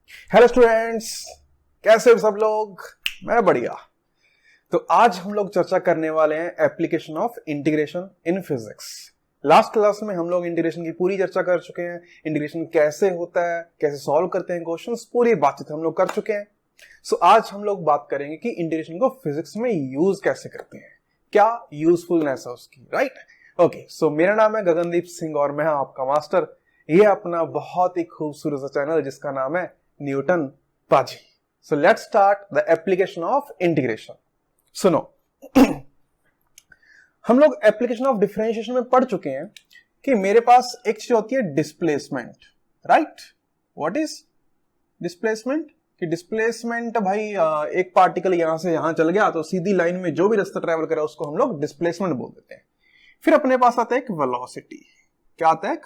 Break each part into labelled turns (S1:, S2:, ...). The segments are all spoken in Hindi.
S1: हेलो स्टूडेंट्स, कैसे हो सब लोग? मैं बढ़िया। तो आज हम लोग चर्चा करने वाले हैं application of integration in physics. Last class में हम लोग इंटीग्रेशन की पूरी चर्चा कर चुके हैं। इंटीग्रेशन कैसे होता है, कैसे सॉल्व करते हैं क्वेश्चंस, पूरी बातचीत हम लोग कर चुके हैं। सो आज हम लोग बात करेंगे कि इंटीग्रेशन को फिजिक्स में यूज कैसे करते हैं, क्या यूजफुलनेस है उसकी, राइट? ओके, सो मेरा नाम है गगनदीप सिंह और मैं आपका मास्टर। ये अपना बहुत ही खूबसूरत सा चैनल जिसका नाम है न्यूटन पाजी। So let's start the application of integration. सुनो, हम लोग एप्लीकेशन ऑफ डिफरेंशिएशन में पढ़ चुके हैं कि मेरे पास एक चीज होती है displacement, right? What is displacement? कि डिस्प्लेसमेंट भाई एक पार्टिकल यहां से यहां चल गया तो सीधी लाइन में जो भी रास्ता ट्रेवल करे उसको हम लोग डिस्प्लेसमेंट बोल देते हैं। फिर अपने पास आता है एक वेलोसिटी। क्या आता है? एक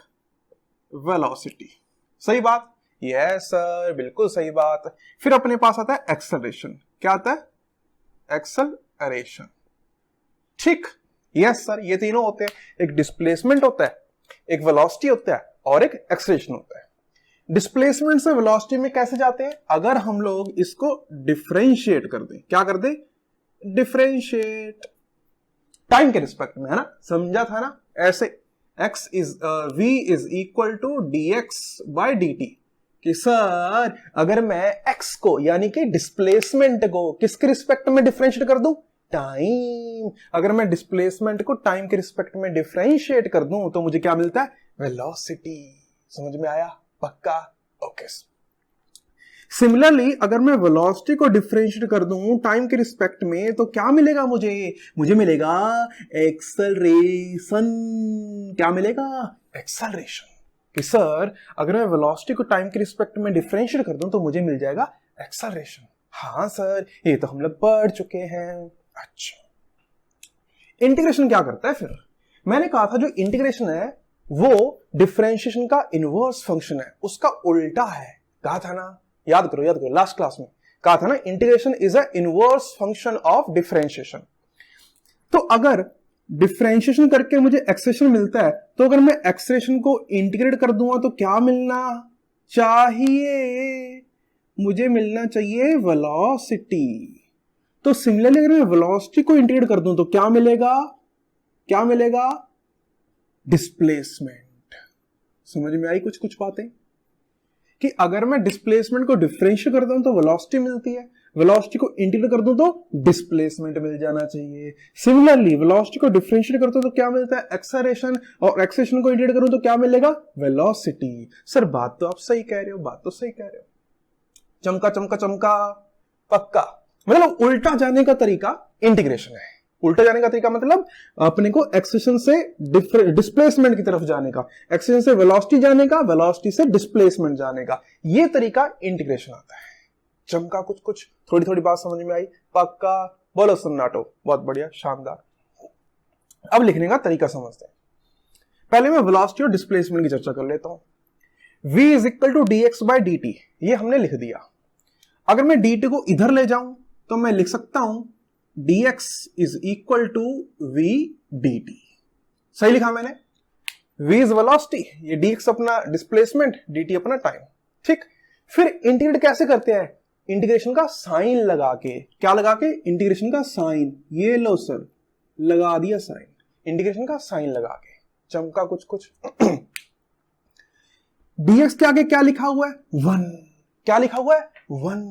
S1: वेलोसिटी। सही बात? यस सर, बिल्कुल सही बात। फिर अपने पास आता है एक्सेलरेशन। क्या आता है? एक्सेलरेशन। ठीक, यस सर, ये तीनों होते हैं। एक डिस्प्लेसमेंट होता है, एक वेलोसिटी होता है और एक एक्सेलरेशन होता है। डिस्प्लेसमेंट से वेलोसिटी में कैसे जाते हैं? अगर हम लोग इसको डिफरेंशिएट कर दें। क्या कर दें? डिफरेंशिएट टाइम के रिस्पेक्ट में, है ना? समझा था ना? ऐसे v is equal to dx by dt। कि सर अगर मैं x को यानी कि डिस्प्लेसमेंट को किसके रिस्पेक्ट में डिफरेंशिएट कर दूं? टाइम। अगर मैं डिस्प्लेसमेंट को टाइम के रिस्पेक्ट में डिफरेंशिएट कर दूं तो मुझे क्या मिलता है? वेलोसिटी। समझ में आया? पक्का? ओके। सिमिलरली अगर मैं वेलोसिटी को डिफरेंशिएट कर दूं टाइम के रिस्पेक्ट में तो क्या मिलेगा मुझे? मुझे मिलेगा एक्सेलरेशन। क्या मिलेगा? एक्सेलरेशन। कि सर अगर मैं वेलोसिटी को टाइम के रिस्पेक्ट में डिफरेंशिएट कर दूं तो मुझे मिल जाएगा एक्सेलरेशन। हाँ सर, ये तो हम लोग पढ़ चुके हैं। अच्छा, इंटीग्रेशन क्या करता है फिर? मैंने कहा था जो इंटीग्रेशन है वो डिफरेंशिएशन का इनवर्स फंक्शन है, उसका उल्टा है। कहा था ना? याद करो लास्ट क्लास में कहा था ना, integration is a inverse function of differentiation. तो अगर डिफरेंशिएशन करके मुझे एक्सेलरेशन मिलता है तो अगर मैं एक्सेलरेशन को इंटीग्रेट कर दूंगा तो क्या मिलना चाहिए? मुझे मिलना चाहिए वेलोसिटी। तो सिमिलरली अगर मैं वेलोसिटी को इंटीग्रेट कर दूं तो क्या मिलेगा? क्या मिलेगा? डिस्प्लेसमेंट। समझ में आई कुछ बातें? कि अगर मैं डिस्प्लेसमेंट को डिफरेंशिएट करता हूं तो वेलोसिटी मिलती है, वेलोसिटी को इंटीग्रेट कर दूं तो डिस्प्लेसमेंट मिल जाना चाहिए। सिमिलरली वेलोसिटी को डिफरेंशिएट करता हूं तो क्या मिलता है? एक्सेलरेशन। और एक्सेलरेशन को इंटीग्रेट करूं तो क्या मिलेगा? वेलोसिटी। सर बात तो आप सही कह रहे हो, बात तो सही कह रहे हो। चमका चमका चमका। पक्का? मतलब उल्टा जाने का तरीका इंटीग्रेशन है। उल्टा जाने का तरीका मतलब अपने को एक्सेलरेशन से डिस्प्लेसमेंट की तरफ जाने का, एक्सेलरेशन से वेलोसिटी जाने का, वेलोसिटी से डिस्प्लेसमेंट जाने का, ये तरीका इंटीग्रेशन आता है। चमका कुछ थोड़ी बात समझ में आई? पक्का? बोलो सन्नाटो। बहुत बढ़िया, शानदार। अब लिखने का तरीका समझते हैं। पहले मैं वेलोसिटी और डिस्प्लेसमेंट की चर्चा कर लेता हूं। v is equal to dx by dt, ये हमने लिख दिया। अगर मैं dt को इधर ले जाऊं तो मैं लिख सकता हूं dx is equal to v dt। सही लिखा मैंने? v इज वेलोसिटी, ये dx अपना डिस्प्लेसमेंट, dt अपना टाइम। ठीक, फिर इंटीग्रेट कैसे करते हैं? इंटीग्रेशन का साइन लगा के। क्या लगा के? इंटीग्रेशन का साइन। ये लो सर, लगा दिया साइन, इंटीग्रेशन का साइन लगा के। चमका कुछ dx के आगे क्या लिखा हुआ है? 1। क्या लिखा हुआ है? 1।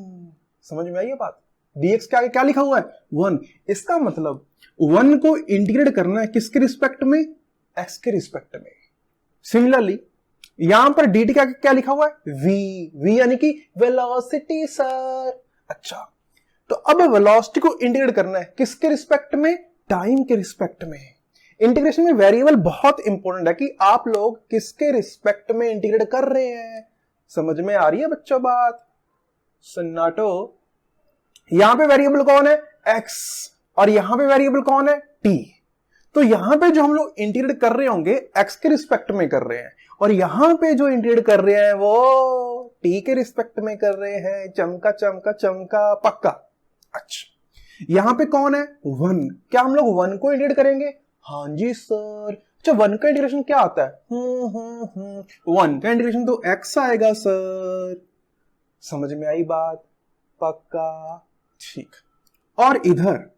S1: समझ में आई ये बात? dx के आगे क्या लिखा हुआ है? 1। इसका मतलब 1 को इंटीग्रेट करना है किसके रिस्पेक्ट में? x के रिस्पेक्ट में। सिमिलरली यहां पर dt के आगे क्या लिखा हुआ है? v यानी कि वेलोसिटी सर। अच्छा, तो अब वेलोसिटी को इंटीग्रेट करना है किसके रिस्पेक्ट में? टाइम के रिस्पेक्ट में। इंटीग्रेशन में वेरिएबल बहुत इंपॉर्टेंट है कि आप लोग किसके रिस्पेक्ट में इंटीग्रेट कर रहे हैं। समझ में आ रही है बच्चों बात? सन्नाटो। यहां पे वेरिएबल कौन है? x, और यहां पे वेरिएबल कौन है? t। तो यहां पे जो हम लोग इंटीग्रेट कर रहे होंगे x के रिस्पेक्ट में कर रहे हैं, और यहां पे जो इंटीग्रेट कर रहे हैं वो t के रिस्पेक्ट में कर रहे हैं। चमका चमका चमका। पक्का? अच्छा, यहां पे कौन है? 1। क्या हम लोग 1 को इंटीग्रेट करेंगे? हाँ जी सर। अच्छा, 1 का इंटीग्रेशन क्या आता है? 1 का इंटीग्रेशन तो x आएगा सर। समझ में आई बात? पक्का? ठीक। और इधर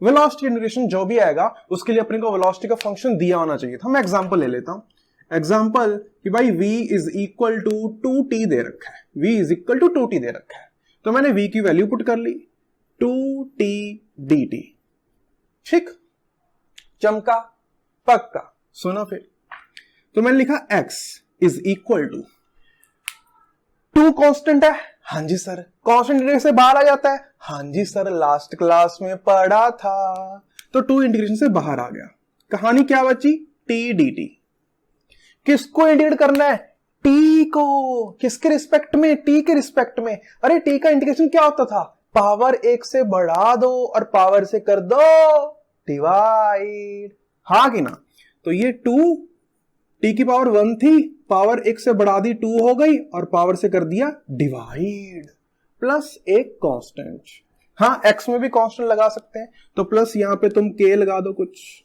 S1: वेलोसिटी इंटीग्रेशन जो भी आएगा उसके लिए अपने को वेलोसिटी का फंक्शन दिया होना चाहिए था। मैं एग्जांपल ले लेता हूं। एग्जांपल कि भाई v is equal to 2t दे रखा है, v is equal to 2t दे रखा है, तो मैंने v की वैल्यू पुट कर ली 2t dt। ठीक, चमका? पक्का? सुनो फिर, तो मैंने लिखा x is equal to 2 constant है, हाँ जी सर। कांस्टेंट इंटीग्रेशन से बाहर आ जाता है, हाँ जी सर, लास्ट क्लास में पढ़ा था। तो 2 इंटीग्रेशन से बाहर आ गया। कहानी क्या बची? t dt। किसको इंटीग्रेट करना है? t को। किसके रिस्पेक्ट में? t के रिस्पेक्ट में। अरे t का इंटीग्रेशन क्या होता था? पावर 1 से बढ़ा दो और पावर से कर दो डिवाइड, हाँ कि ना? तो ये 2 t की पावर 1 थी, पावर 1 से बढ़ा दी 2 हो गई और पावर से कर दिया डिवाइड, प्लस एक कांस्टेंट। हाँ, x में भी कांस्टेंट लगा सकते हैं, तो प्लस यहां पे तुम k लगा दो, कुछ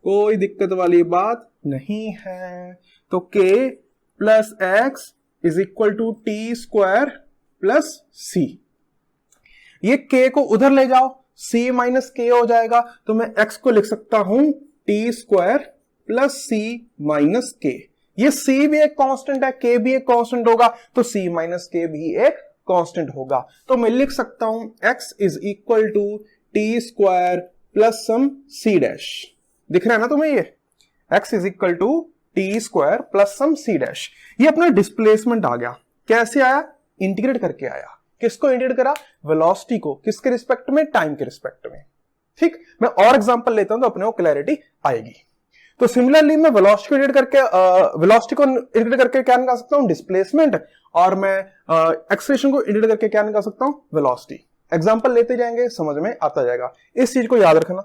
S1: कोई दिक्कत वाली बात नहीं है। तो k plus x is equal to t square plus c. ये k को उधर ले जाओ, c माइनस k हो जाएगा, तो मैं x को लिख सकता हूं T square plus c minus k। ये c भी एक कांस्टेंट है, k भी एक कांस्टेंट होगा, तो c माइनस k भी एक कांस्टेंट होगा। तो मैं लिख सकता हूं x is equal to t square plus some c dash. दिख रहा है ना तुम्हें? ये x is equal to t square plus some c dash. ये अपना डिस्प्लेसमेंट आ गया। कैसे आया? इंटीग्रेट करके आया। किसको इंटीग्रेट करा? वेलोसिटी को। किसके रिस्पेक्ट में? टाइम के रिस्पेक्ट में। ठीक, मैं और एग्जांपल लेता हूं तो अपने को क्लैरिटी आएगी। तो सिमिलरली मैं वेलोसिटी को इंटीग्रेट करके क्या निकाल सकता हूं? डिस्प्लेसमेंट। और मैं एक्सेलरेशन को इंटीग्रेट करके क्या निकाल सकता हूं? वेलोसिटी। एग्जांपल लेते जाएंगे, समझ में आता जाएगा। इस चीज को याद रखना,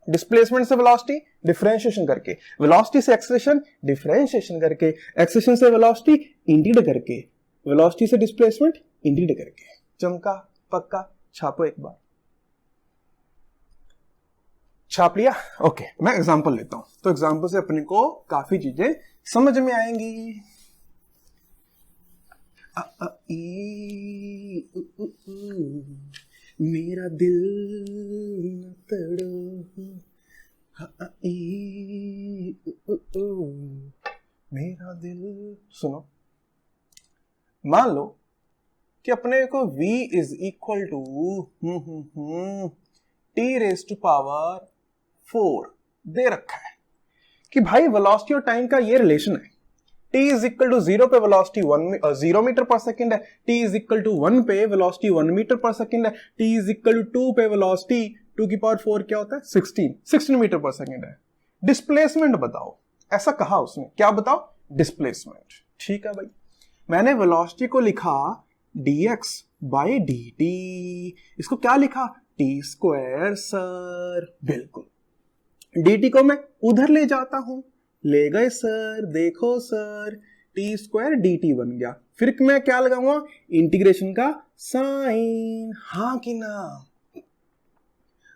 S1: डिस्प्लेसमेंट से वेलोसिटी डिफरेंशिएशन करके, वेलोसिटी से एक्सेलरेशन डिफरेंशिएशन करके, एक्सेलरेशन से वेलोसिटी इंटीग्रेट करके, वेलोसिटी से डिस्प्लेसमेंट इंटीग्रेट करके। चमका? पक्का? छापो एक बार। छाप लिया? ओके, मैं एग्जांपल लेता हूं, तो एग्जांपल से अपने को काफी चीजें समझ में आएंगी। मेरा दिल न तड़ो, मेरा दिल। सुनो, मान लो कि अपने को v is equal to t raise to power 4 दे रखा है कि भाई वेलोसिटी और टाइम का ये रिलेशन है। t इज इक्वल टू 0 पे वेलोसिटी 0 मीटर पर सेकंड है, t इज इक्वल टू 1 पे वेलोसिटी 1 मीटर पर सेकंड है, t इज इक्वल टू 2 पे वेलोसिटी 2 की पावर 4 क्या होता है? 16 मीटर पर सेकंड है। डिस्प्लेसमेंट बताओ। ऐसा कहा उसने, क्या बताओ? डिस्प्लेसमेंट। ठीक है भाई, मैंने वेलोसिटी को लिखा dx बाई dt, इसको क्या लिखा? T square sir. बिल्कुल, dt को मैं उधर ले जाता हूं, ले गए सर, देखो सर, टी स्क्वायर dt बन गया। फिर मैं क्या लगाऊंगा? इंटीग्रेशन का साइन, हाँ कि ना?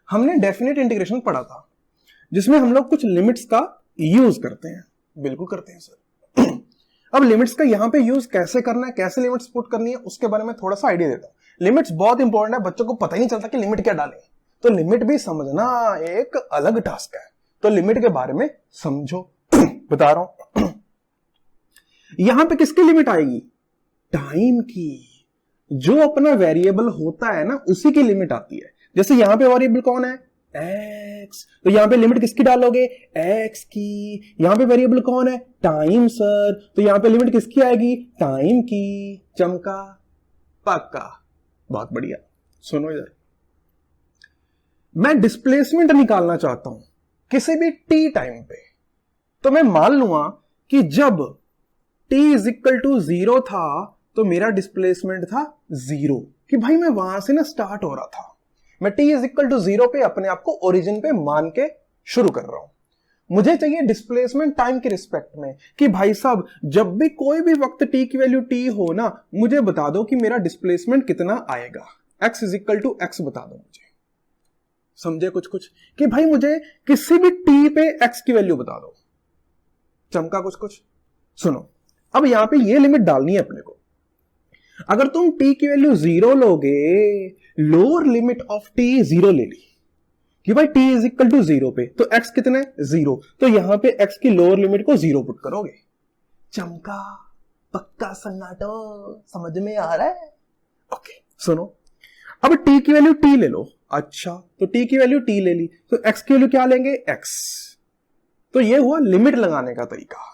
S1: हमने डेफिनेट इंटीग्रेशन पढ़ा था जिसमें हम लोग कुछ लिमिट्स का यूज करते हैं। बिल्कुल करते हैं सर। अब लिमिट्स का यहां पे यूज कैसे करना है, कैसे लिमिट्स पुट करनी है, उसके बारे में थोड़ा सा आइडिया देता हूं। लिमिट्स बहुत इंपॉर्टेंट है, बच्चों को पता ही नहीं चलता कि लिमिट क्या डालें, तो लिमिट भी समझना एक अलग टास्क है। तो लिमिट के बारे में समझो। बता रहा हूं, यहां पे किसकी लिमिट आएगी? टाइम की। जो अपना वेरिएबल होता है ना, उसी की लिमिट आती है। जैसे यहां पे वेरिएबल कौन है? x, तो यहां पे लिमिट किसकी डालोगे? x की। यहां पे वेरिएबल कौन है? टाइम सर, तो यहां पे लिमिट किसकी आएगी? टाइम की। चमका? पक्का? बहुत बढ़िया। सुनो इधर, मैं डिस्प्लेसमेंट निकालना चाहता हूं किसी भी t टाइम पे, तो मैं मान लूंगा कि जब t इज इक्वल टू 0 था तो मेरा डिस्प्लेसमेंट था 0, कि भाई मैं वहां से ना स्टार्ट हो रहा था। मैं t इज इक्वल टू 0 पे अपने आप को ओरिजिन पे मान के शुरू कर रहा हूं। मुझे चाहिए डिस्प्लेसमेंट टाइम के रिस्पेक्ट में, कि भाई साहब जब भी कोई भी वक्त t की वैल्यू t हो ना, मुझे बता दो कि मेरा डिस्प्लेसमेंट कितना आएगा। x is equal to x बता दो मुझे। समझे कुछ कि भाई मुझे किसी भी t पे x की वैल्यू बता दो। चमका कुछ? सुनो, अब यहां पे ये लिमिट डालनी है अपने को। अगर तुम t की वैल्यू 0 लोगे, लोअर लिमिट ऑफ t 0 ले ली कि भाई t इज इक्वल टू 0 पे, तो x कितने 0, तो यहां पे x की लोअर लिमिट को 0 पुट करोगे। चमका पक्का सन्नाटो, समझ में आ रहा है? ओके सुनो, अब t की वैल्यू t ले लो। अच्छा, तो t की वैल्यू t ले ली, तो x की वैल्यू क्या लेंगे x। तो ये हुआ लिमिट लगाने का तरीका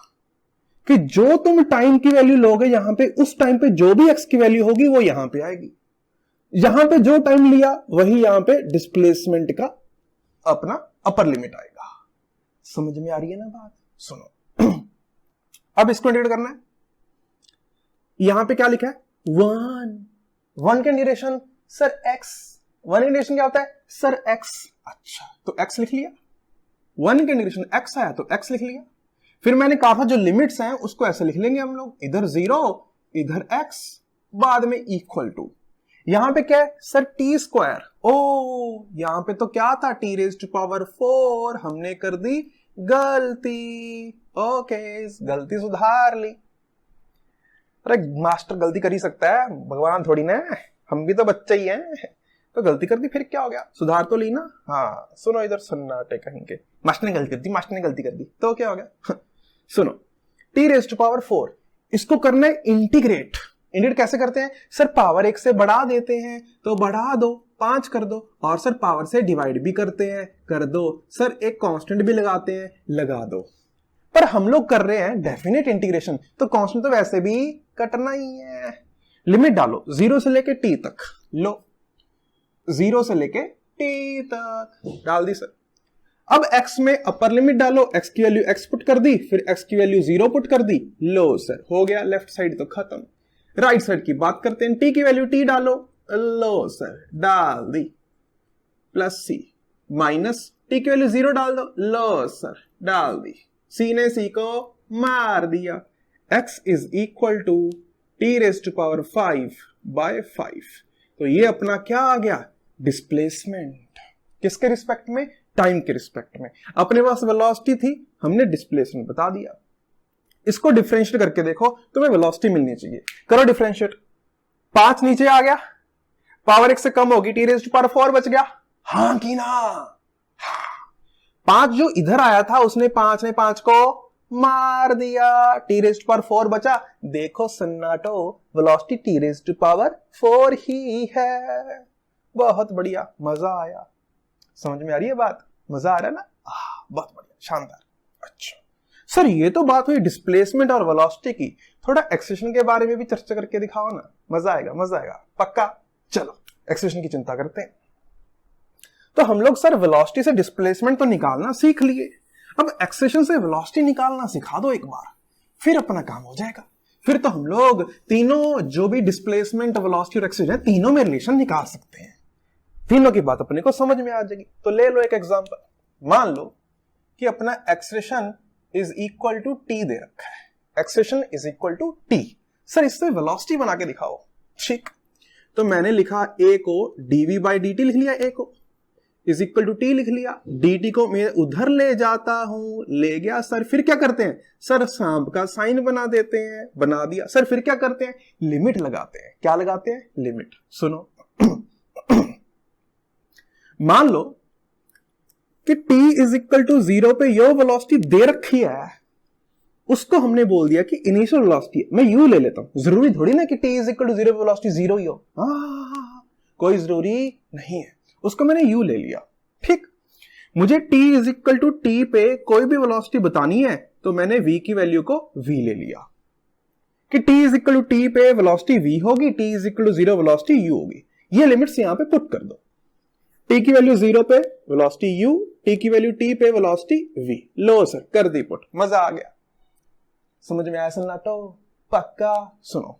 S1: कि जो तुम टाइम की वैल्यू लोगे यहां पे, उस टाइम पे जो भी x की वैल्यू होगी वो यहां पे आएगी। यहां पे जो टाइम लिया वही यहां पे डिस्प्लेसमेंट का अपना अपर लिमिट आएगा। समझ में आ रही है ना बात? सुनो अब इसको इंटीग्रेट करना है। यहां पे क्या लिखा है? 1 का इंटीग्रेशन सर x, 1 का इंटीग्रेशन क्या होता है सर x। अच्छा, तो x लिख लिया, 1 का इंटीग्रेशन x आया तो x लिख लिया। फिर मैंने कहा था जो लिमिट्स हैं उसको ऐसे लिख लेंगे हम लोग, इधर 0 इधर x, बाद में इक्वल टू, यहां पे क्या है सर t स्क्वायर। ओ यहां पे तो क्या था t रेज़ टू पावर 4, हमने कर दी गलती। ओके, गलती सुधार ली। अरे मास्टर गलती कर ही सकता है, भगवान थोड़ी ना, हम भी तो बच्चे ही हैं। तो गलती कर दी फिर क्या हो गया, सुधार तो ली ना। हाँ सुनो, इधर सन्नाटे कहेंगे, मास्टर ने गलती कर दी, मास्टर ने गलती कर दी, तो क्या हो गया सुनो, t रेज़ टू पावर 4, इसको करना है इंटीग्रेट। इंटीग्रेट कैसे करते हैं सर? पावर 1 से बढ़ा देते हैं तो बढ़ा दो, 5 कर दो, और सर पावर से डिवाइड भी करते हैं, कर दो, सर एक कांस्टेंट भी लगाते हैं, लगा दो। पर हम लोग कर रहे हैं डेफिनेट इंटीग्रेशन, तो कांस्टेंट तो वैसे भी कटना ही है। लिमिट डालो 0 से लेके t तक, लो 0 से लेके t तक डाल दी सर। अब x में अपर लिमिट डालो, x की वैल्यू x पुट कर दी, फिर x की वैल्यू 0 पुट कर दी, लो सर हो गया, लेफ्ट साइड तो खत्म। राइट साइड की बात करते हैं, t की वैल्यू t डालो, लो सर डाल दी, प्लस c, माइनस t की वैल्यू 0 डाल दो, लो सर डाल दी, c ने c को मार दिया। x is equal to t raise to power 5 by 5। तो ये अपना क्या आ गया, डिस्प्लेसमेंट। किसके रिस्पेक्ट में? टाइम के रिस्पेक्ट में। अपने पास वेलोसिटी थी, हमने डिस्प्लेसमेंट बता दिया। इसको डिफरेंशिएट करके देखो, तुम्हें वेलोसिटी मिलनी चाहिए। करो डिफरेंशिएट, 5 नीचे आ गया, पावर 1 से कम होगी, t रेज़ टू पावर 4 बच गया। हाँ की ना? 5 जो इधर आया था उसने 5 ने 5 को मार दिया, t रेज़ टू पावर 4 बचा। देखो सन्नाटो, velocity t raise to power 4 ही है। बहुत बढ़िया, मजा आया। समझ में आ रही है बात? मजा आ रहा है ना? बहुत बढ़िया, शानदार। अच्छा सर, ये तो बात हुई डिस्प्लेसमेंट और वेलोसिटी की, थोड़ा एक्सेलरेशन के बारे में भी चर्चा करके दिखाओ ना, मजा आएगा, मजा आएगा पक्का। चलो एक्सेलरेशन की चिंता करते हैं। तो हम लोग सर वेलोसिटी से डिस्प्लेसमेंट तो निकालना सीख लिए, अब एक्सेलरेशन से वेलोसिटी निकालना सिखा दो एक बार, फिर अपना काम हो जाएगा। फिर तो हम लोग तीनों जो भी डिस्प्लेसमेंट, वेलोसिटी और एक्सेलरेशन, तीनों में रिलेशन निकाल सकते हैं। तीनों की बात अपने को समझ में आ जाएगी। तो ले लो एक एग्जांपल, मान लो कि अपना acceleration is equal to t दे रखा है, acceleration is equal to t. Sir इससे वेलोसिटी बना के दिखाओ। ठीक, तो मैंने लिखा a को dv बाई dt लिख लिया, a को इज इक्वल टू टी लिख लिया, dt को मैं उधर ले जाता हूं, ले गया सर। फिर क्या करते हैं सर? सांप का साइन बना देते हैं, बना दिया सर। फिर क्या करते हैं? लिमिट लगाते हैं। क्या लगाते हैं? लिमिट। सुनो मान लो कि t इज इक्वल टू 0 पे यो वेलोसिटी दे रखी है, उसको हमने बोल दिया कि इनिशियल वेलोसिटी। मैं यू ले लेता हूं, जरूरी थोड़ी ना कि t इज इक्वल टू 0 पे वेलोसिटी 0 ही हो, कोई जरूरी नहीं है, उसको मैंने यू ले लिया। ठीक, मुझे t is equal to t पे कोई भी वेलोसिटी बतानी है तो मैंने v की वैल्यू को v ले लिया कि t is equal to t पे वेलोसिटी v होगी, t is equal to 0 velocity u होगी। ये लिमिट्स यहां पे पुट कर दो, t की वैल्यू 0 पे वेलोसिटी u, t की वैल्यू t पे वेलोसिटी v। लो सर कर दी पुट, मजा आ गया। समझ में आया सन्नाटो? पक्का। सुनो,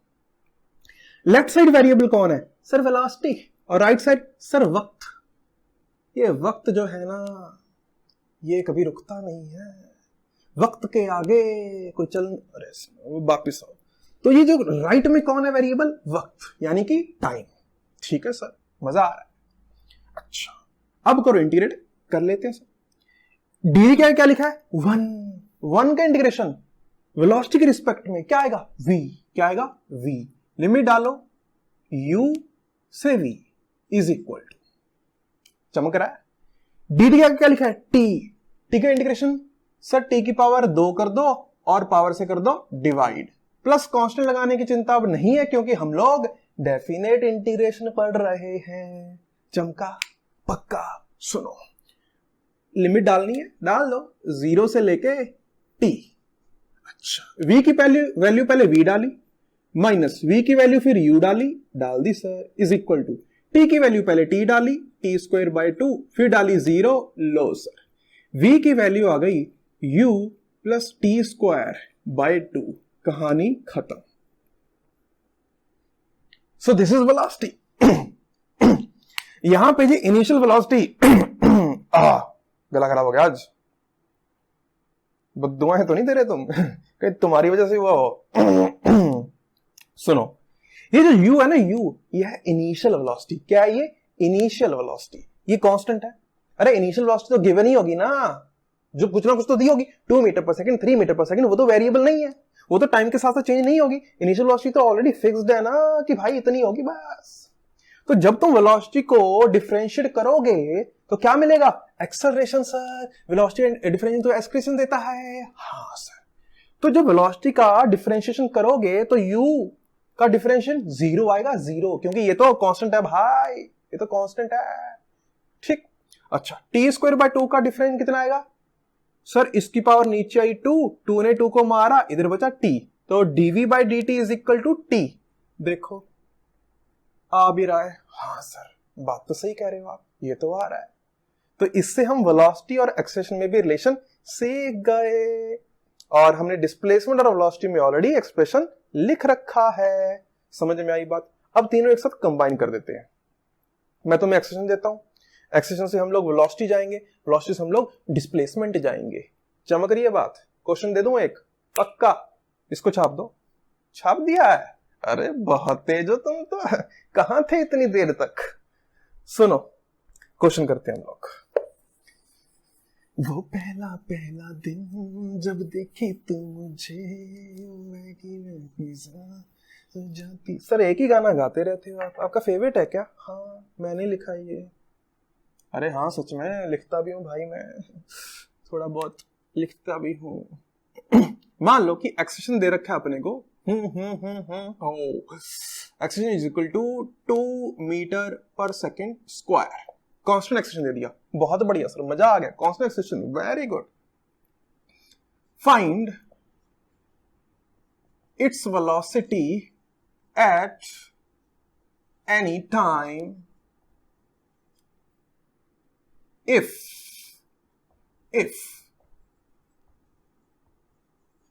S1: लेफ्ट साइड वेरिएबल कौन है सर? वेलोसिटी। और राइट साइड सर वक्त। ये वक्त जो है ना, ये कभी रुकता नहीं है, वक्त के आगे कोई चल, अरे वापिस आओ। तो ये जो राइट में कौन है वेरिएबल? वक्त, यानी कि टाइम। ठीक है सर, मजा आ रहा है। अच्छा, अब करो इंटीग्रेट, कर लेते हैं सर। डी क्या लिखा है? 1 का इंटीग्रेशन वेलोसिटी के रिस्पेक्ट में क्या आएगा? v। क्या आएगा? v। लिमिट डालो, u से v इज इक्वल टू, चमक रहा है, dt का क्या लिखा है t, t का इंटीग्रेशन सर t की पावर 2 कर दो और पावर से कर दो डिवाइड, प्लस कांस्टेंट लगाने की चिंता अब नहीं है क्योंकि हम लोग डेफिनेट इंटीग्रेशन पढ़ रहे हैं। चमका पक्का। सुनो, लिमिट डालनी है, डाल दो 0 से लेके t। अच्छा, v की वैल्यू पहले v डाली, माइनस v की वैल्यू फिर u डाली, डाल दी sir, is equal to t की वैल्यू पहले t डाली, t स्क्वायर बाय 2, फिर डाली 0, लो सर v की वैल्यू आ गई u plus t square by 2, कहानी खत्म। So this is velocity. यहां पे जी इनिशियल वेलोसिटी गला खराब हो गया आज, बद्दुआएं तो नहीं दे रहे तुम कहीं तुम्हारी वजह से हुआ हो। सुनो, ये जो u है ना, u ये है इनिशियल वेलोसिटी। क्या है ये? Initial velocity. ये कांस्टेंट है। अरे इनिशियल वेलोसिटी तो गिवन ही होगी ना, जो कुछ ना कुछ तो दी होगी, 2 मीटर पर सेकंड, 3 मीटर पर सेकंड, वो तो वेरिएबल नहीं है, वो तो टाइम के साथ साथ चेंज नहीं होगी। इनिशियल वेलोसिटी तो ऑलरेडी फिक्स्ड है ना कि भाई इतनी होगी बस। तो जब तुम वेलोसिटी को डिफरेंशिएट करोगे तो क्या मिलेगा? Acceleration sir. वेलोसिटी डिफरेंशिएशन तो एक्सेलरेशन देता है। हाँ सर। तो जब वेलोसिटी का डिफरेंशिएशन करोगे तो u का डिफरेंशिएशन 0 आएगा, 0, क्योंकि ये तो कांस्टेंट है भाई, ये तो कांस्टेंट है। ठीक। अच्छा, t स्क्वायर बाय 2 का डिफरेंस कितना आएगा? सर इसकी पावर नीचे आई 2 ने 2 को मारा, इधर बचा t, तो dv by dt is equal to t। देखो आ भी रहा है। हाँ सर, बात तो सही कह रहे हो आप, ये तो आ रहा है। तो इससे हम वेलोसिटी और एक्सेलरेशन में भी रिलेशन सीख गए, और हमने डिस्प्लेसमेंट और वेलोसिटी में ऑलरेडी एक्सप्रेशन लिख रखा है। समझ में आई बात? अब तीनों एक साथ कंबाइन कर देते हैं। मैं तुम्हें एक्सेलरेशन देता हूं, एक्सेलरेशन से हम लोग वेलोसिटी जाएंगे, वेलोसिटी से हम लोग डिस्प्लेसमेंट जाएंगे। चमक रही है बात? क्वेश्चन दे दूं एक पक्का, इसको छाप दो। छाप दिया है? अरे बहुत तेज हो तुम तो, कहां थे इतनी देर तक? सुनो, क्वेश्चन करते हैं हम लोग। वो पहला पहला दिन जब देखी तू मुझे, जाती। सर एक ही गाना गाते रहते हो आप, आपका फेवरेट है क्या? हाँ, मैंने लिखा ये। अरे हाँ सच में लिखता भी हूँ भाई, मैं थोड़ा बहुत लिखता भी हूँ। मान लो कि एक्सेलरेशन दे रखा है अपने को, acceleration is equal to 2 metre per second square. Constant acceleration दे दिया, बहुत बढ़िया सर, मजा आ गया। Constant acceleration, very good. Find its velocity at any time if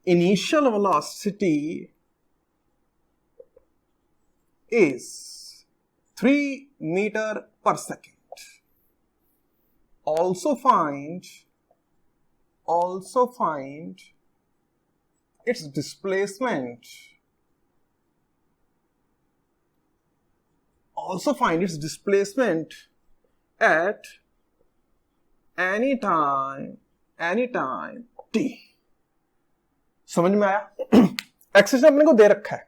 S1: initial velocity is 3 meter per second. Also find its displacement. Also find its displacement at any time t। समझ में आया? एक्सेलरेशन अपने को दे रखा है,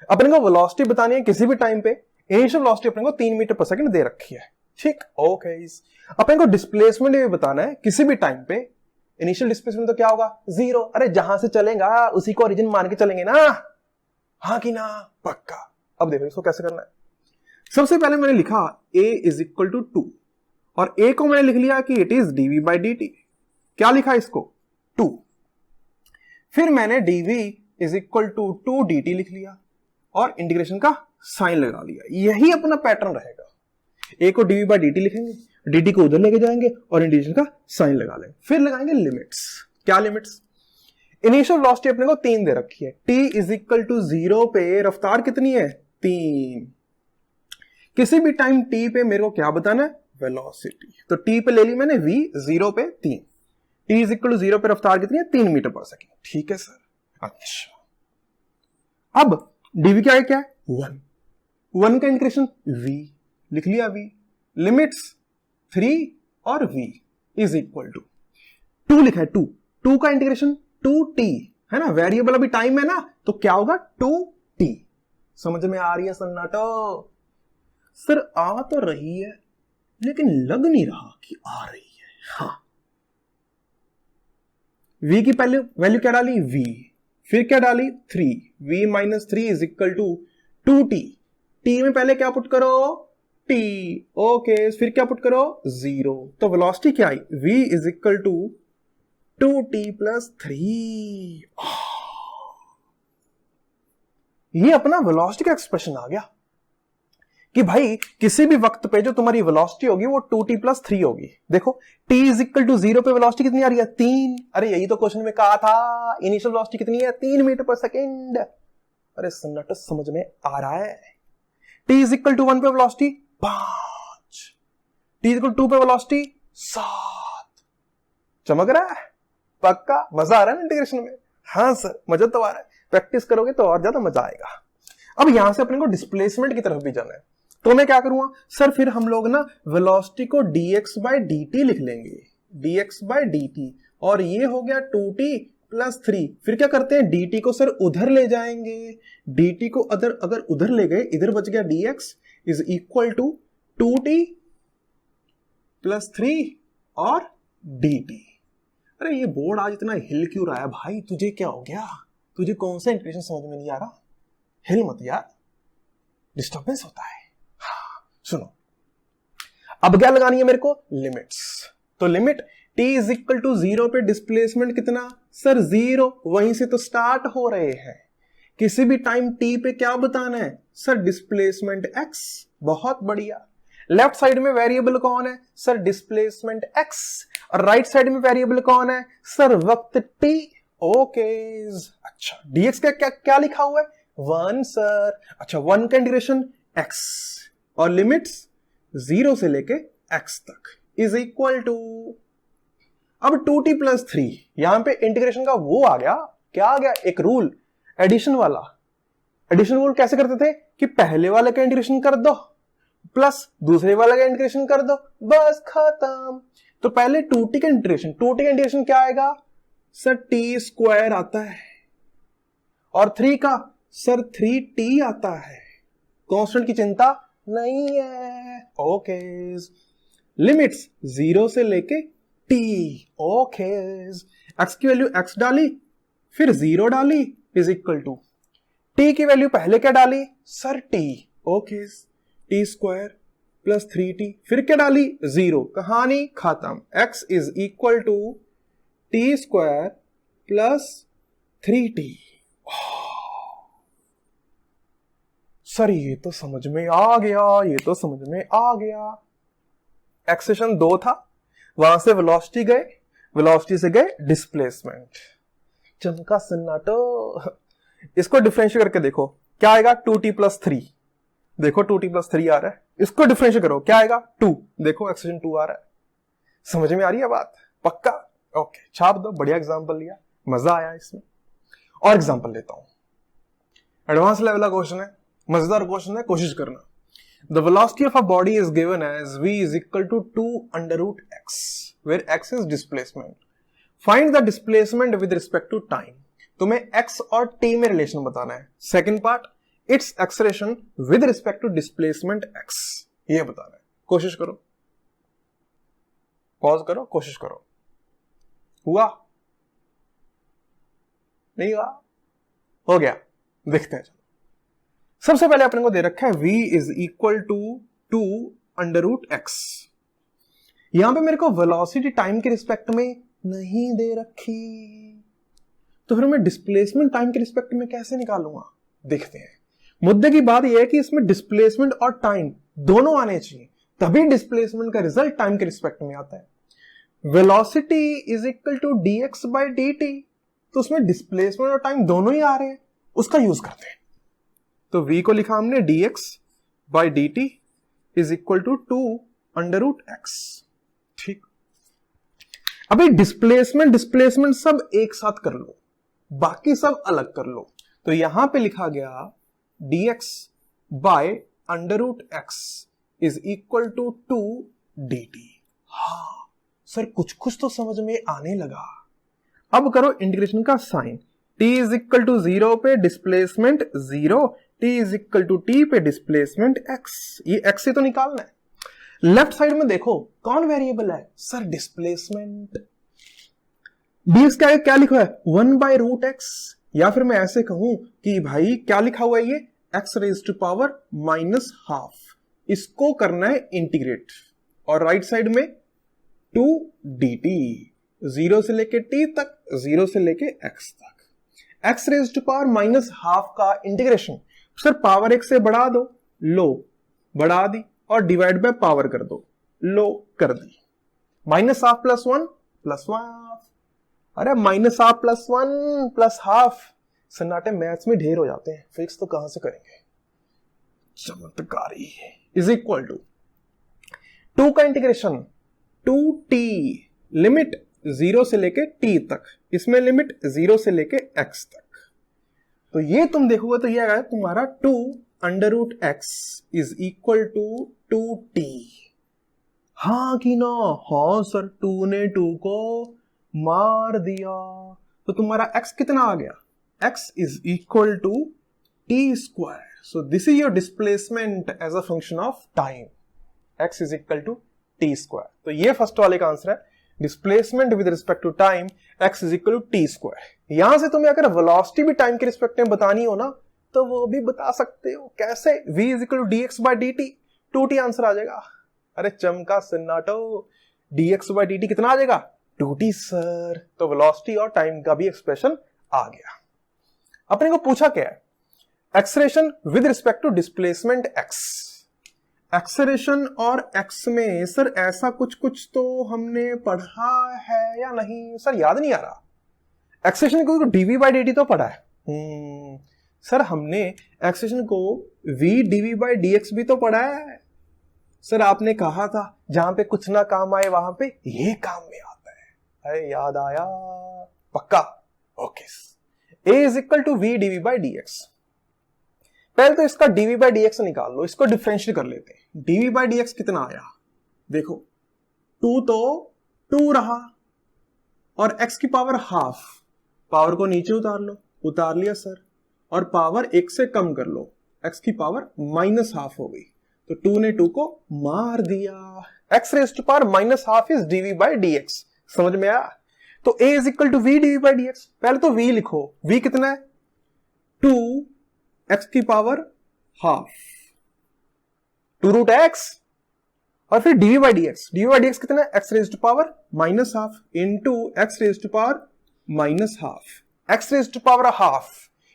S1: अपने को वेलोसिटी बतानी है किसी भी टाइम पे। इनिशियल वेलोसिटी अपने को 3 मीटर पर सेकंड दे रखी है। ठीक, ओके। अपने को डिस्प्लेसमेंट भी बताना है किसी भी टाइम पे। इनिशियल डिस्प्लेसमेंट तो क्या होगा? 0। अरे जहां से चलेगा उसी को ओरिजिन मान के चलेंगे ना, हाँ कि ना? पक्का। अब देखो इसको कैसे करना है। सबसे पहले मैंने लिखा a इज इक्वल टू 2, और a को मैंने लिख लिया कि it is dv by dt। क्या लिखा इसको? 2। फिर मैंने dv is equal to 2 dt लिख लिया और इंटीग्रेशन का साइन लगा लिया। यही अपना पैटर्न रहेगा। a को dv बाई dt लिखेंगे, dt को उधर लेके जाएंगे और इंटीग्रेशन का साइन लगा लेंगे। फिर लगाएंगे लिमिट्स। क्या लिमिट्स? इनिशियल वेलोसिटी अपने को 3 दे रखी है। t इज इक्वल टू 0 पे रफ्तार कितनी है? 3। किसी भी टाइम t पे मेरे को क्या बताना है? वेलोसिटी। तो t पे ले ली मैंने v, 0 पे 3। t इज इक्वल टू 0 पे रफ्तार कितनी है? 3 मीटर पर सेकेंड। ठीक है सर। अच्छा, अब dv क्या है? क्या है? 1 का इंटीग्रेशन v लिख लिया, v। लिमिट्स 3 और v इज इक्वल टू 2 लिखा है। 2 का इंटीग्रेशन 2t है ना, वेरिएबल अभी टाइम है ना, तो क्या होगा? 2t। समझ में आ रही है सन्नाटो? सर आ तो रही है लेकिन लग नहीं रहा कि आ रही है। हाँ, v की पहले वैल्यू क्या डाली v, फिर क्या डाली 3, v minus 3 is equal to 2t। t में पहले क्या पुट करो t, ओके, फिर क्या पुट करो 0। तो वेलोसिटी क्या आई v is equal to 2t plus 3। ये अपना वेलोसिटी का एक्सप्रेशन आ गया कि भाई किसी भी वक्त पे जो तुम्हारी वेलोसिटी होगी वो 2t प्लस 3 होगी। देखो t इज इक्वल टू 0 पे वेलोसिटी कितनी आ रही है 3। अरे यही तो क्वेश्चन में कहा था, इनिशियल वेलोसिटी कितनी है 3 मीटर पर सेकेंड। अरे सन्नाटा समझ में आ रहा है। t इज इक्वल टू 1 पे velocity 5, t is equal to 2 पे वेलोसिटी 7। चमक रहा है? पक्का मजा आ रहा है ना इंटीग्रेशन में? हाँ सर मजा तो आ रहा है, प्रैक्टिस करोगे तो और ज्यादा मजा आएगा। अब यहां से अपने को डिस्प्लेसमेंट की तरफ भी जाना है, तो मैं क्या करूंगा सर, फिर हम लोग ना वेलोसिटी को dx बाय dt लिख लेंगे, dx बाय dt, और ये हो गया 2t प्लस 3। फिर क्या करते हैं dt को सर उधर ले जाएंगे, dt को अगर उधर ले गए, इधर बच गया dx is equal to 2t plus 3 और dt। अरे ये बोर्ड आज इतना हिल क्यों रहा है भाई? तुझे क्या हो गया? तुझे कौन सा इंटीग्रेशन समझ में नहीं आ रहा? हिल मत यार, डिस्टर्बेंस होता है। सुनो, अब क्या लगानी है मेरे को? लिमिट्स। तो limit t is equal to 0 पे डिस्प्लेसमेंट कितना सर 0, वहीं से तो स्टार्ट हो रहे हैं। किसी भी टाइम t पे क्या बताना है सर? Displacement x। बहुत बढ़िया। लेफ्ट साइड में वेरिएबल कौन है सर? Displacement x। और राइट साइड में वेरिएबल कौन है सर? वक्त t। ओके, अच्छा dx का क्या लिखा हुआ है? 1 सर। अच्छा 1 का इंटीग्रेशन x और लिमिट्स 0 से लेके x तक इज इक्वल टू, अब 2t प्लस 3, यहां पे इंटीग्रेशन का वो आ गया, क्या आ गया? एक रूल, एडिशन वाला। एडिशन रूल कैसे करते थे कि पहले वाले का इंटीग्रेशन कर दो प्लस दूसरे वाले का इंटीग्रेशन कर दो, बस खत्म। तो पहले 2t का इंटीग्रेशन क्या आएगा सर? t स्क्वायर आता है, और 3 का सर 3t आता है। कांस्टेंट की चिंता नहीं है। ओके, लिमिट्स 0 से लेके t। ओके, x की वैल्यू x डाली, फिर 0 डाली इज इक्वल टू t की वैल्यू पहले क्या डाली sir? t। Okay, t square plus 3t, फिर क्या डाली 0, कहानी खत्म। x is equal to t square plus 3t। Sir ये तो समझ में आ गया, ये तो समझ में आ गया। एक्सेशन 2 था, वहां से वेलोसिटी गए, वेलोसिटी से गए डिस्प्लेसमेंट। चमका सन्नाटो। इसको डिफरेंशिएट करके देखो क्या आएगा? 2t plus 3। देखो 2t प्लस 3 आ रहा है, इसको डिफरेंशिएट करो क्या आएगा? 2। देखो एक्सेशन 2 आ रहा है। समझ में आ रही है बात? पक्का? ओके, छाप दो। बढ़िया एग्जाम्पल लिया, मजा आया इसमें। और एग्जाम्पल लेता हूं, एडवांस लेवल का क्वेश्चन है, मजेदार क्वेश्चन है, कोशिश करना। The velocity of a body is given as v is equal to 2 under root x, where x is displacement. Find the displacement with respect to time. तुम्हें x और t में रिलेशन बताना है। Second part, its acceleration with respect to displacement x, ये बताना है। कोशिश करो, पॉज करो, कोशिश करो। हुआ? नहीं हुआ? हो गया? देखते हैं। सबसे पहले अपने को दे रखा है v is equal to 2 under root x। यहां पे मेरे को वेलोसिटी टाइम के रिस्पेक्ट में नहीं दे रखी, तो फिर मैं डिस्प्लेसमेंट टाइम के रिस्पेक्ट में कैसे निकालूंगा? देखते हैं। मुद्दे की बात यह है कि इसमें डिस्प्लेसमेंट और टाइम दोनों आने चाहिए, तभी डिस्प्लेसमेंट का रिजल्ट टाइम के रिस्पेक्ट में आता है। Velocity is equal to dx by dt, तो उसमें डिस्प्लेसमेंट और टाइम दोनों ही आ रहे हैं, उसका यूज करते हैं। तो v को लिखा हमने dx by dt is equal to 2 under root x। ठीक, अभी डिस्प्लेसमेंट सब एक साथ कर लो, बाकी सब अलग कर लो। तो यहां पे लिखा गया dx by under root x is equal to 2 dt। हाँ सर, कुछ तो समझ में आने लगा। अब करो इंटीग्रेशन का sign. t is equal to 0 पे displacement 0, t is equal to t पे डिस्प्लेसमेंट एक्स, ये एक्स से तो निकालना है। लेफ्ट साइड में देखो कौन वेरिएबल है सर, डिस्प्लेसमेंट। डीएक्स क्या लिखा है, 1/√x, या फिर मैं ऐसे कहूं कि भाई क्या लिखा हुआ है ये, x रेज टू पावर -12, इसको करना है इंटीग्रेट, और राइट साइड में 2dt, 0 से लेके t तक, 0 से लेके x तक, x रेज टू पावर -12 का इंटीग्रेशन। सर पावर एक से बढ़ा दो, लो बढ़ा दी, और डिवाइड बाय पावर कर दो, लो कर दी। -12 + 1 + 1, अरे -12 + 1 + ½ सन्नाटे मैथ्स में ढेर हो जाते हैं, फिक्स तो कहां से करेंगे, चमत्कारी। इज इक्वल टू 2 का इंटीग्रेशन 2t, लिमिट 0 से लेके t तक, इसमें लिमिट 0 से लेके x तक। तो ये तुम देखोगे तो ये आएगा तुम्हारा 2√x is equal to 2t। हाँ कि ना, हाँ सर 2 ने 2 को मार दिया, तो तुम्हारा x कितना आ गया, x is equal to t²। So this is your displacement as a function of time, x is equal to t²। तो ये फर्स्ट वाले का आंसर है, displacement with respect to time x is equal to t²। यहां से तुम्हें अगर वेलोसिटी भी टाइम के रिस्पेक्ट में बतानी हो ना, तो वो भी बता सकते हो, कैसे, v is equal to dx/dt, 2t answer आ जाएगा। अरे चमका सन्नाटो, dx/dt कितना आ जाएगा, 2t सर। तो वेलोसिटी और टाइम का भी एक्सप्रेशन आ गया। अपने को पूछा क्या है, acceleration with respect to displacement x। Acceleration और x में सर ऐसा कुछ तो हमने पढ़ा है या नहीं, सर याद नहीं आ रहा। एक्सेलरेशन को dv/dt तो पढ़ा है, सर हमने एक्सेलरेशन को v dv/dx भी तो पढ़ा है। सर आपने कहा था जहां पे कुछ ना काम आए वहां पे ये काम में आता है, अरे याद आया पक्का, okay. a is equal to v dv/dx। पहले तो इसका dv/dx निकाल लो, इसको डिफरेंशिएट कर लेते हैं। dv/dx कितना आया, देखो 2 तो 2 रहा, और x की पावर ½ पावर को नीचे उतार लो, उतार लिया सर, और पावर 1 से कम कर लो, x की पावर -½ हो गई, तो 2 ने 2 को मार दिया। x raise to power -½ is dv/dx, समझ में आया। तो a is equal to v dv/dx। पहले तो v लिखो, v कितना है 2 x की पावर ½ 2√x, और फिर dv/dx, dv/dx कितना है x raise to power -½ into x raise to power -½ x raise to power ½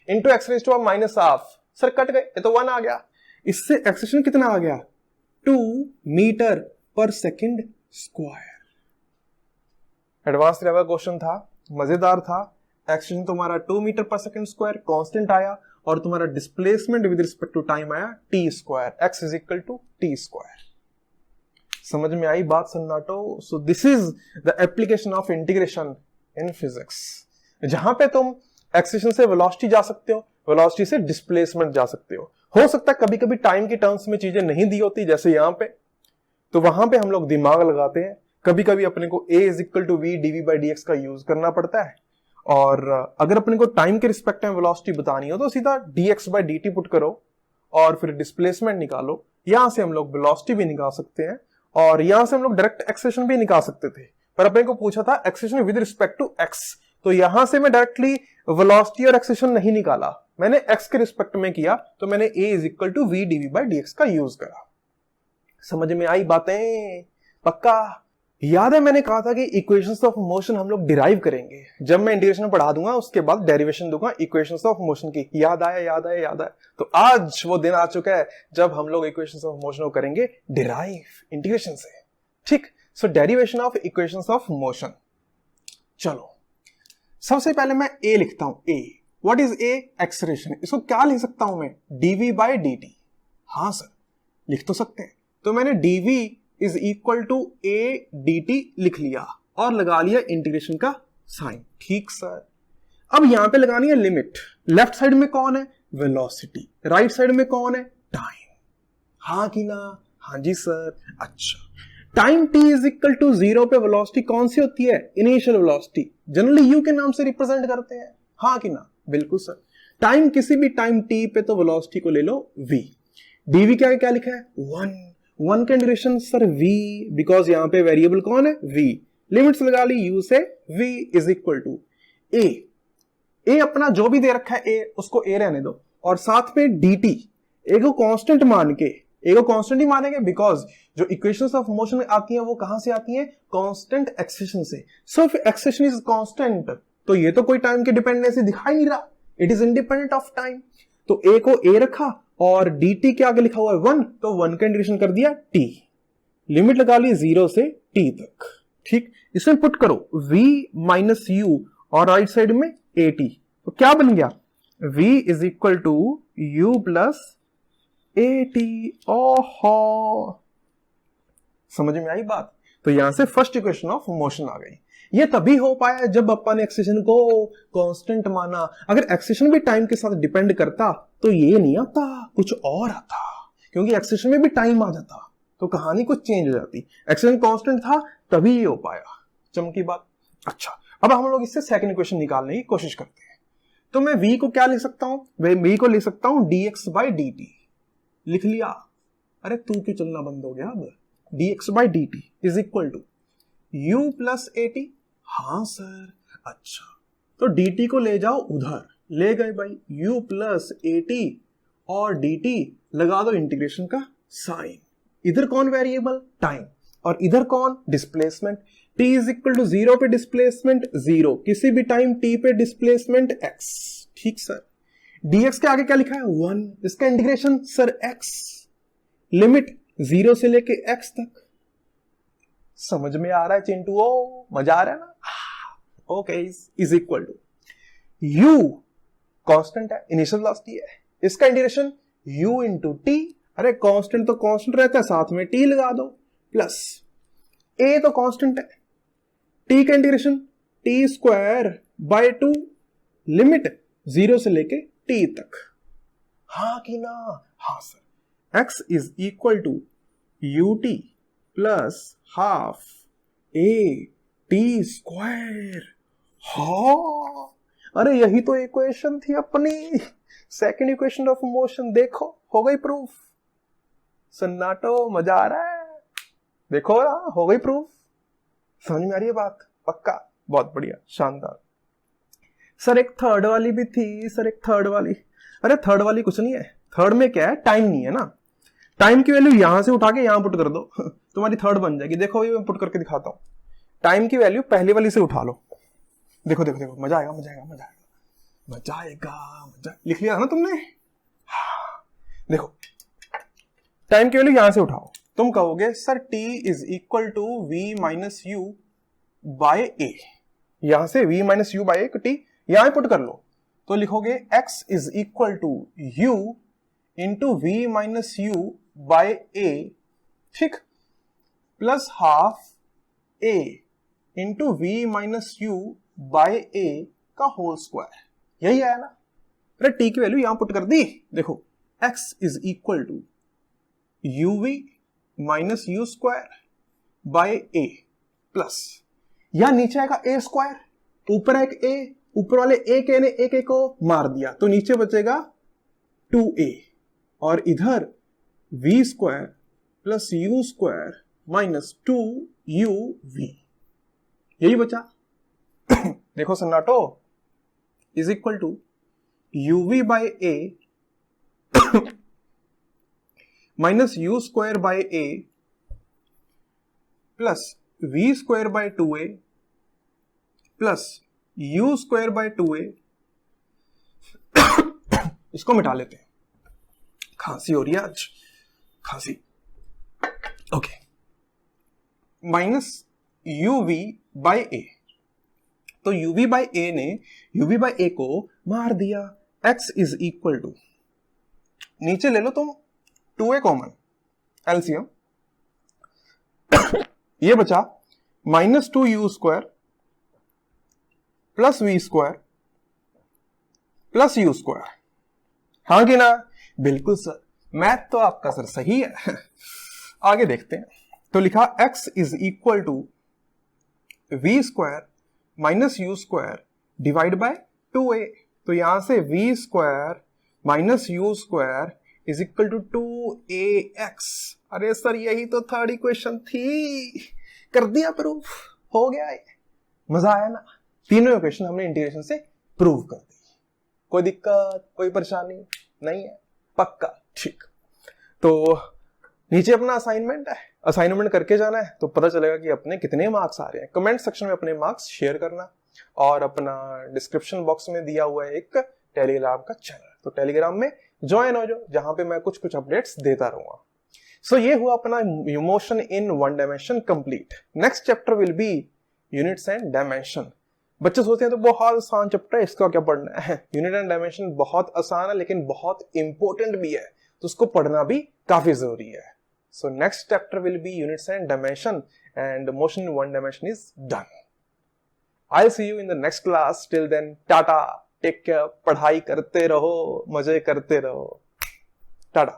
S1: into x raise to power -½ sir कट गए, ये तो 1 आ गया। इससे एक्सेलरेशन कितना आ गया, 2 metre per second square. Advance level question था, मजेदार था। एक्सेलरेशन तुम्हारा 2 मीटर/सेकंड स्क्वायर कांस्टेंट आया, और तुम्हारा displacement with respect to time आया t², x is equal to t²। समझ में आई बात सन्नाटो। So this is the application of integration in physics, जहां पे तुम एक्सेलरेशन से वेलोसिटी जा सकते हो, वेलोसिटी से डिस्प्लेसमेंट जा सकते हो सकता है कभी कभी टाइम की टर्म्स में चीजें नहीं दी होती जैसे यहां पे, तो वहां पे हम लोग दिमाग लगाते हैं। कभी कभी अपने को a is equal to v dv/dx का यूज करना पड़ता है, और अगर अपने को टाइम के रिस्पेक्ट में वेलोसिटी बतानी हो तो सीधा dx/dt पुट करो और फिर डिस्प्लेसमेंट निकालो। यहां से हम लोग वेलोसिटी भी निकाल सकते हैं, और यहां से हम लोग डायरेक्ट एक्सेलरेशन भी निकाल सकते थे, पर अपने को पूछा था acceleration with respect to x, तो यहां से मैं डायरेक्टली वेलोसिटी और एक्सेलरेशन नहीं निकाला, मैंने x के रिस्पेक्ट में किया, तो मैंने a is equal to v dv/dx का यूज करा। समझ में आई बातें पक्का। याद है मैंने कहा था कि इक्वेशंस ऑफ मोशन हम लोग डिराइव करेंगे, जब मैं इंटीग्रेशन पढ़ा दूंगा उसके बाद डेरिवेशन दूंगा इक्वेशंस ऑफ मोशन की। याद आया। तो आज वो दिन आ चुका है जब हम लोग इक्वेशंस ऑफ मोशन को करेंगे डिराइव इंटीग्रेशन से, ठीक। So derivation of equations of motion. चलो सबसे पहले मैं a लिखता हूं, a what is a, acceleration. इसको क्या लिख सकता हूं मैं, dv/dt। हाँ सर लिख तो सकते हैं, तो मैंने dv is equal to a dt लिख लिया और लगा लिया इंटीग्रेशन का साइन, ठीक सर। अब यहां पे लगानी है लिमिट। लेफ्ट साइड में कौन है, वेलोसिटी, राइट साइड में कौन है, टाइम। हाँ कि ना, हाँ जी सर। अच्छा, time t is equal to 0 पे वेलोसिटी कौन सी होती है, इनिशियल वेलोसिटी, जनरली u के नाम से रिप्रेजेंट करते हैं। हाँ कि ना, बिल्कुल सर। टाइम किसी भी टाइम t पे तो वेलोसिटी को ले लो v। dv क्या लिखा है 1 का इंटीग्रेशन सर v, बिकॉज यहां पे वेरिएबल कौन है v। लिमिट्स लगा ली u से v is equal to a अपना जो भी दे रखा है a उसको a रहने दो, और साथ में dt a को कांस्टेंट मान के, a को कांस्टेंट ही मानेंगे बिकॉज जो इक्वेशंस ऑफ मोशन आती हैं वो कहां से आती हैं कांस्टेंट एक्सेलेरेशन से। So if acceleration is constant तो ये तो कोई टाइम की डिपेंडेंसी दिखाई नहीं रहा, it is independent of time. तो a को a रखा और dt के आगे लिखा हुआ है 1, तो 1 का इंटीग्रेशन कर दिया t, लिमिट लगा ली 0 से t तक। ठीक, इसमें पुट करो v माइनस u और राइट साइड में at, तो क्या बन गया v is equal to u plus at। ओहो, समझ में आई बात। तो यहां से फर्स्ट इक्वेशन ऑफ मोशन आ गई। ये तभी हो पाया जब अपन ने एक्सेलेरेशन को कांस्टेंट माना। अगर एक्सेलेरेशन भी टाइम के साथ डिपेंड करता तो ये नहीं आता, कुछ और आता, क्योंकि एक्सेलेरेशन में भी टाइम आ जाता तो कहानी कुछ चेंज हो जाती। एक्सेलेरेशन कांस्टेंट था तभी ये हो पाया। चमकी बात। अच्छा, अब हम लोग इससे सेकंड इक्वेशन निकालने की कोशिश करते हैं। तो मैं v को क्या लिख सकता हूं, v को लिख सकता हूं dx बाई dt। लिख लिया। अरे तू क्यों चलना बंद हो गया अब। dx by dt is equal to u plus at। हाँ सर, अच्छा तो dt को ले जाओ उधर, ले गए भाई u प्लस at और dt लगा दो इंटीग्रेशन का साइन। इधर कौन वेरिएबल टाइम और इधर कौन displacement. t is equal to 0 पे डिस्प्लेसमेंट 0, किसी भी टाइम t पे डिस्प्लेसमेंट x। ठीक सर। dx के आगे क्या लिखा है 1, इसका इंटीग्रेशन सर x, लिमिट 0 से लेके x तक। समझ में आ रहा है चिंटू, ओ मजा आ रहा है ना। Okay, is equal to u constant है, इनिशियल वेलोसिटी है, इसका इंटीग्रेशन u इंटू टी। अरे कांस्टेंट तो कांस्टेंट रहता है, साथ में t लगा दो, प्लस a तो कांस्टेंट है, t का integration t square by 2, limit 0 से लेके t तक। हाँ कि ना। हाँ sir. x is equal to ut plus half a t square. हाँ, अरे यही तो इक्वेशन थी अपनी, सेकंड इक्वेशन ऑफ मोशन। देखो हो गई प्रूफ। सन्नाटो, मजा आ रहा है। देखो ना, हो गई प्रूफ। समझ में आ रही है बात। पक्का, बहुत बढ़िया, शानदार। सर एक थर्ड वाली भी थी, सर एक थर्ड वाली। अरे थर्ड वाली कुछ नहीं है, थर्ड में क्या है, टाइम नहीं है ना। टाइम की वैल्यू यहां से उठा के यहां पुट कर दो तुम्हारी थर्ड बन जाएगी। देखो ये मैं पुट करके दिखाता हूं। टाइम की वैल्यू पहले वाली से उठा लो। देखो देखो देखो, मजा आएगा मजा आएगा मजा आएगा मजा आएगा मजा। लिख लिया ना तुमने। हाँ, देखो टाइम की वैल्यू यहां से उठाओ, तुम कहोगे sir t is equal to v minus u by a. यहां से v minus u by t यहां पुट कर लो, तो लिखोगे x is equal to u into v minus u by a, ठीक, plus half a into v minus u by a का होल स्क्वायर। यही आया ना। अरे t की वैल्यू यहां पुट कर दी। देखो x is equal to uv minus u square by a, plus यहां नीचे आएगा a स्क्वायर, ऊपर एक a, ऊपर वाले एक a ने एक a को मार दिया तो नीचे बचेगा 2a, और इधर v square plus u square minus 2uv। यही बचा। देखो सन्नाटो, is equal to uv by a minus u square by a plus v square by 2a plus u square by 2a। इसको मिटा लेते हैं, खांसी हो रही है आज, खांसी। Okay, minus uv by a, तो uv बाय a ने uv बाय a को मार दिया। x इज इक्वल टू, नीचे ले लो तुम 2a कॉमन, एलसीएम, ये बचा minus 2u square plus v square plus u square. हाँ कि ना। बिल्कुल सर, मैथ तो आपका सर सही है। आगे देखते हैं। तो लिखा x is equal to v square minus u square divide by 2a। तो यहां से v square minus u square is equal to 2ax। अरे सर यही तो थर्ड इक्वेशन थी, कर दिया प्रूफ, हो गया है, मजा आया ना। तीनों इक्वेशन हमने इंटीग्रेशन से प्रूव कर दी। कोई दिक्कत, कोई परेशानी नहीं है? पक्का, ठीक। तो नीचे अपना असाइनमेंट है, असाइनमेंट करके जाना है तो पता चलेगा कि अपने कितने मार्क्स आ रहे हैं। कमेंट सेक्शन में अपने मार्क्स शेयर करना, और अपना डिस्क्रिप्शन बॉक्स में दिया हुआ है एक टेलीग्राम का चैनल, तो टेलीग्राम में ज्वाइन हो जाओ, जहां पे मैं कुछ कुछ अपडेट्स देता रहूंगा। सो ये हुआ अपना motion in one dimension complete. Next chapter will be units and dimension. बच्चे सोचते हैं तो बहुत आसान चैप्टर है, इसका क्या पढ़ना है? यूनिट एंड डायमेंशन बहुत आसान है लेकिन बहुत इंपॉर्टेंट भी है, तो उसको पढ़ना भी काफी जरूरी है। So next chapter will be units and dimension and motion in one dimension is done. I'll see you in the next class. Till then, tata, take care, पढ़ाई करते रहो, मजे करते रहो, टाटा।